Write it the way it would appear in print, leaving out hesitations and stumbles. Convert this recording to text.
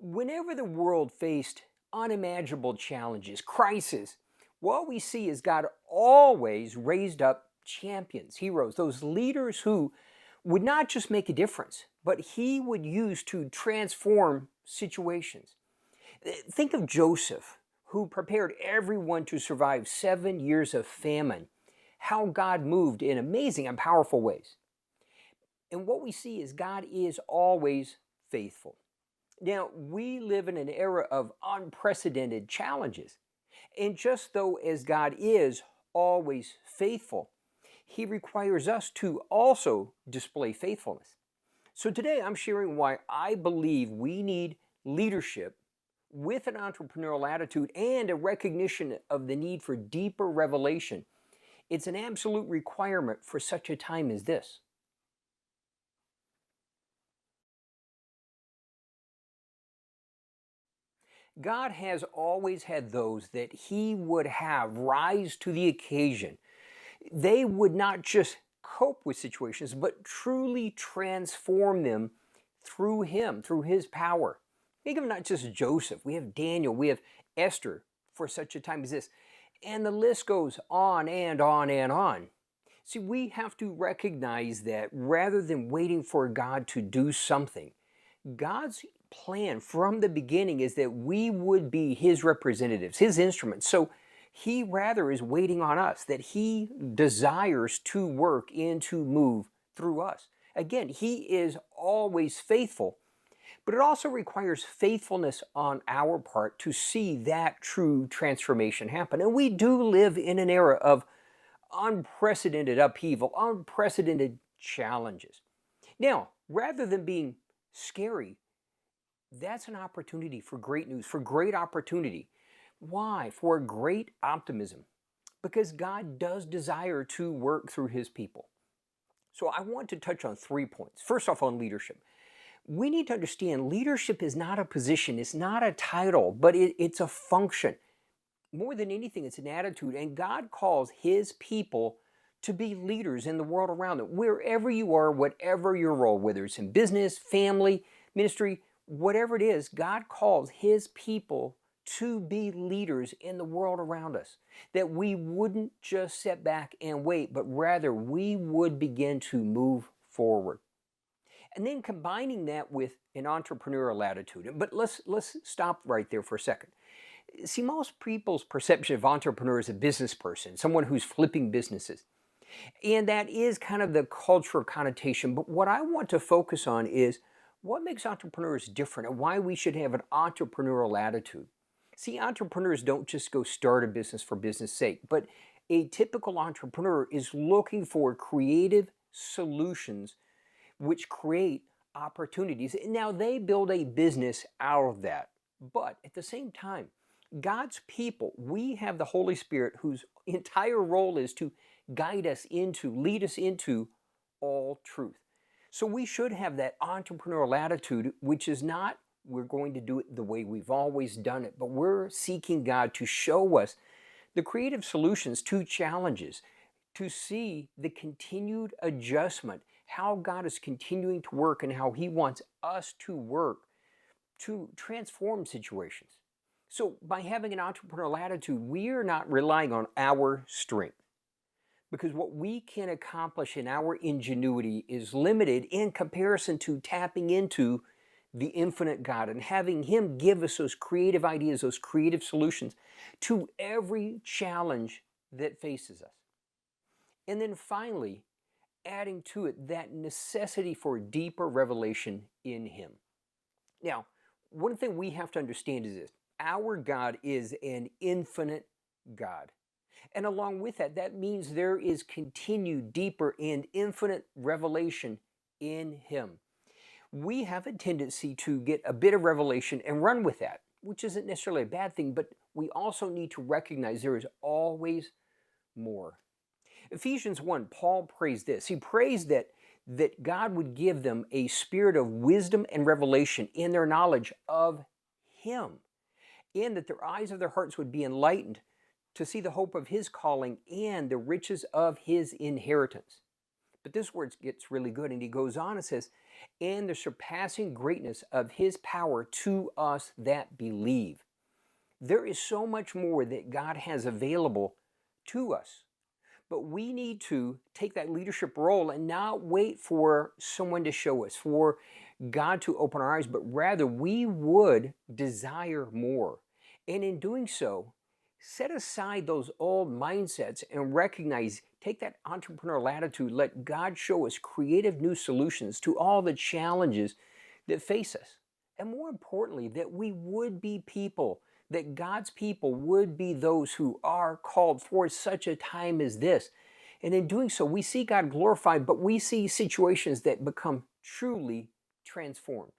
Whenever the world faced unimaginable challenges, crises, what we see is God always raised up champions, heroes, those leaders who would not just make a difference, but he would use to transform situations. Think of Joseph, who prepared everyone to survive 7 years of famine, how God moved in amazing and powerful ways. And what we see is God is always faithful. Now, we live in an era of unprecedented challenges. And just though as God is always faithful, he requires us to also display faithfulness. So today I'm sharing why I believe we need leadership with an entrepreneurial attitude and a recognition of the need for deeper revelation. It's an absolute requirement for such a time as this. God has always had those that he would have rise to the occasion. They would not just cope with situations, but truly transform them through him, through his power. Think of not just Joseph, we have Daniel, we have Esther for such a time as this. And the list goes on and on and on. See, we have to recognize that rather than waiting for God to do something, God's plan from the beginning is that we would be his representatives, his instruments. So he rather is waiting on us, that he desires to work and to move through us. Again, he is always faithful, but it also requires faithfulness on our part to see that true transformation happen. And we do live in an era of unprecedented upheaval, unprecedented challenges. Now, rather than being scary, that's an opportunity for great news, for great opportunity. Why? For great optimism. Because God does desire to work through his people. So I want to touch on 3 points. First off, on leadership. We need to understand leadership is not a position, it's not a title, but it's a function. More than anything, it's an attitude. And God calls his people to be leaders in the world around them. Wherever you are, whatever your role, whether it's in business, family, ministry, whatever it is, God calls his people to be leaders in the world around us. That we wouldn't just sit back and wait, but rather we would begin to move forward. And then combining that with an entrepreneurial attitude. But let's stop right there for a second. See, most people's perception of entrepreneur is a business person, someone who's flipping businesses. And that is kind of the cultural connotation. But what I want to focus on is what makes entrepreneurs different and why we should have an entrepreneurial attitude. See, entrepreneurs don't just go start a business for business sake, but a typical entrepreneur is looking for creative solutions which create opportunities. Now, they build a business out of that. But at the same time, God's people, we have the Holy Spirit whose entire role is to guide us into, lead us into all truth. So we should have that entrepreneurial attitude, which is not we're going to do it the way we've always done it, but we're seeking God to show us the creative solutions to challenges, to see the continued adjustment, how God is continuing to work and how he wants us to work to transform situations. So by having an entrepreneurial attitude, we are not relying on our strength, because what we can accomplish in our ingenuity is limited in comparison to tapping into the infinite God and having him give us those creative ideas, those creative solutions to every challenge that faces us. And then finally, adding to it that necessity for deeper revelation in him. Now, one thing we have to understand is this: our God is an infinite God. And along with that, that means there is continued, deeper, and infinite revelation in him. We have a tendency to get a bit of revelation and run with that, which isn't necessarily a bad thing, but we also need to recognize there is always more. Ephesians 1, Paul prays this. He prays that God would give them a spirit of wisdom and revelation in their knowledge of him, and that their eyes of their hearts would be enlightened to see the hope of his calling and the riches of his inheritance. But this word gets really good, and he goes on and says, and the surpassing greatness of his power to us that believe. There is so much more that God has available to us. But we need to take that leadership role and not wait for someone to show us, for God to open our eyes, but rather we would desire more. And in doing so, set aside those old mindsets and recognize, take that entrepreneurial attitude, let God show us creative new solutions to all the challenges that face us. And more importantly, that we would be people, that God's people would be those who are called for such a time as this. And in doing so, we see God glorified, but we see situations that become truly transformed.